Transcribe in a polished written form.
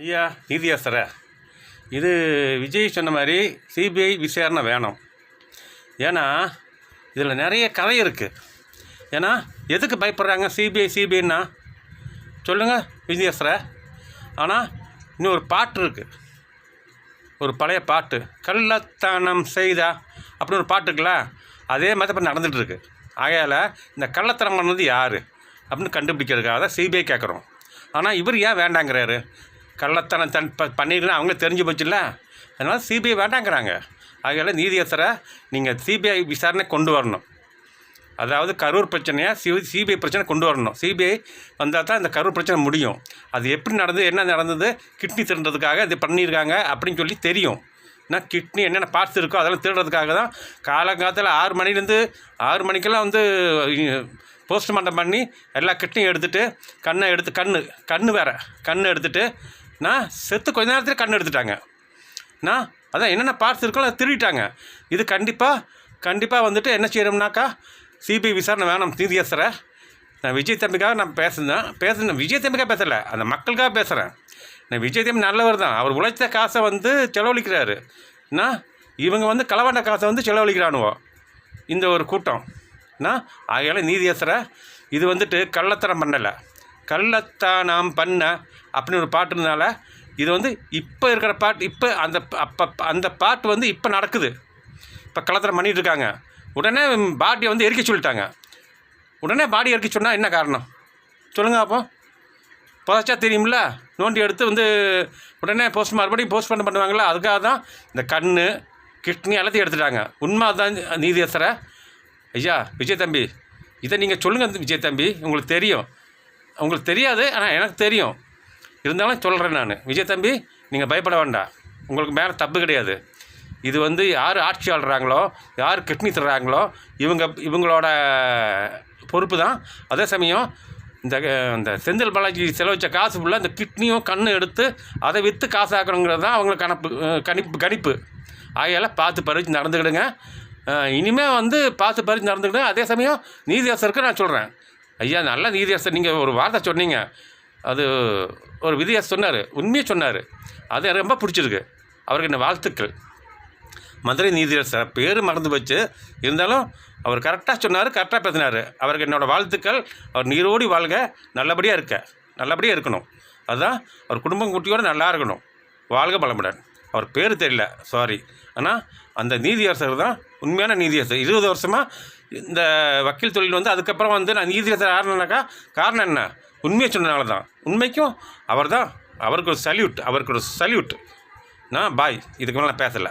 ஐயா நீதியரசரே, இது விஜய் சொன்ன மாதிரி சிபிஐ விசாரணை வேணும். ஏன்னா இதில் நிறைய கதை இருக்குது. ஏன்னா எதுக்கு பயப்படுறாங்க சிபிஐன்னா சொல்லுங்கள் விஜயரசரே. ஆனால் இன்னும் ஒரு பாட்டு இருக்குது, ஒரு பழைய பாட்டு, கள்ளத்தனம் செய்தா அப்படின்னு ஒரு பாட்டு இருக்குல்ல, அதே மாதிரி இப்போ நடந்துகிட்ருக்கு. ஆகையால் இந்த கள்ளத்தனம் பண்ணது யார் அப்படின்னு கண்டுபிடிக்கிறதுக்காக தான் சிபிஐ கேட்குறோம். ஆனால் இவர் ஏன் வேண்டாங்கிறாரு? கள்ளத்தனம் பண்ணிருக்குன்னு அவங்களே தெரிஞ்சு போச்சுல்ல, அதனால் சிபிஐ வேண்டாங்கிறாங்க. ஆகையால் நீதியரசரை நீங்கள் சிபிஐ விசாரணை கொண்டு வரணும். அதாவது கரூர் பிரச்சனையை சிபிஐ பிரச்சனை கொண்டு வரணும். சிபிஐ வந்தால் தான் இந்த கரூர் பிரச்சனை முடியும். அது எப்படி நடந்தது, என்ன நடந்தது, கிட்னி திருடுறதுக்காக இது பண்ணியிருக்காங்க அப்படின்னு சொல்லி தெரியும். ஏன்னா கிட்னி என்னென்ன பார்ட்ஸ் இருக்கோ அதெல்லாம் திருடுறதுக்காக தான் காலங்காலத்தில் 6 மணிலேருந்து 6 மணிக்கெல்லாம் போஸ்ட்மார்ட்டம் பண்ணி எல்லா கிட்னியும் எடுத்துகிட்டு கண்ணு வேறு கண் எடுத்துகிட்டு நான் செத்து கொஞ்ச நேரத்தில் கண் எடுத்துட்டாங்க. நான் அதான் என்னென்ன பார்ட்ஸ் இருக்கோ அதை திருடிட்டாங்க. இது கண்டிப்பாக என்ன செய்யணும்னாக்கா சிபிஐ விசாரணை வேணும். நீதியரசரை நான் விஜய் தம்பிக்காக நான் பேசுனேன். விஜய் தம்பிக்காக பேசலை, அந்த மக்களுக்காக பேசுகிறேன். நான் விஜய் தம்பி நல்லவர் தான், அவர் உழைச்ச காசை செலவழிக்கிறாரு. இவங்க களவாண்ட காசை செலவழிக்கிறானுவோ இந்த ஒரு கூட்டம். ஆகையால் நீதியரசரை இது கள்ளத்தனம் பண்ணலை, கள்ளத்தனம் பண்ண அப்படின்னு ஒரு பாட்டுனால இது இப்போ இருக்கிற பாட்டு, இப்போ அந்த பாட்டு இப்போ நடக்குது. இப்போ கள்ளத்தனம் பண்ணிகிட்டு இருக்காங்க. உடனே பாடியை எரிக்க சொல்லிட்டாங்க. உடனே பாடி எரிக்க சொன்னால் என்ன காரணம் சொல்லுங்கள்? அப்போ புதைச்சா தெரியுமில்ல, நோண்டி எடுத்து உடனே மறுபடியும் போஸ்ட்மார்ட்டம் பண்ணுவாங்களா, அதுக்காக தான் இந்த கிட்னி எல்லாத்தையும் எடுத்துட்டாங்க. உண்மை தான் நீதியரசரை. ஐயா விஜய் தம்பி, இதை நீங்கள் சொல்லுங்கள் விஜய் தம்பி. உங்களுக்கு தெரியும், உங்களுக்கு தெரியாது, ஆனால் எனக்கு தெரியும். இருந்தாலும் சொல்கிறேன் நான். விஜய் தம்பி நீங்கள் பயப்பட வேண்டாம், உங்களுக்கு மேலே தப்பு கிடையாது. இது யார் ஆட்சி ஆளுறாங்களோ, யார் கிட்னி தர்றாங்களோ இவங்களோட பொறுப்பு தான். அதே சமயம் இந்த செந்தில் பாலாஜி செலவச்ச காசு ஃபுல்லாக இந்த கிட்னியும் கண்ணும் எடுத்து அதை விற்று காசு ஆக்கணுங்கிறது தான் அவங்களுக்கு கணிப்பு. ஆகையால் பார்த்து பறித்து நடந்துக்கிடுங்க. இனிமேல் பார்த்து பறித்து நடந்துக்கிடுங்க. அதே சமயம் நீதியரசருக்கு நான் சொல்கிறேன், ஐயா நல்ல நீதியரசர், நீங்கள் ஒரு வார்த்தை சொன்னீங்க, அது ஒரு விதியரசர் சொன்னார், உண்மையை சொன்னார், அது ரொம்ப பிடிச்சிருக்கு. அவருக்கு என்ன வாழ்த்துக்கள். மதுரை நீதியரசர் பேர் மறந்து வச்சு இருந்தாலும் அவர் கரெக்டாக சொன்னார், கரெக்டாக பேசினார். அவருக்கு என்னோடய வாழ்த்துக்கள். அவர் நீரோடி வாழ்க, நல்லபடியாக இருக்கணும். அதுதான் அவர் குடும்பம் குட்டியோடு நல்லா இருக்கணும். வாழ்க பலமுடன். அவர் பேர் தெரியல, சாரி. ஆனால் அந்த நீதியரசர் தான் உண்மையான நீதியரசர். 20 வருஷமாக இந்த வக்கீல் தொழில் அதுக்கப்புறம் நான் நீதியரசர் ஆரணுனாக்கா காரணம் என்ன? உண்மையை சொன்னனால தான். உண்மைக்கும் அவர் தான். அவருக்கு ஒரு சல்யூட். நான் பாய், இதுக்கு மேலே நான் பேசலை.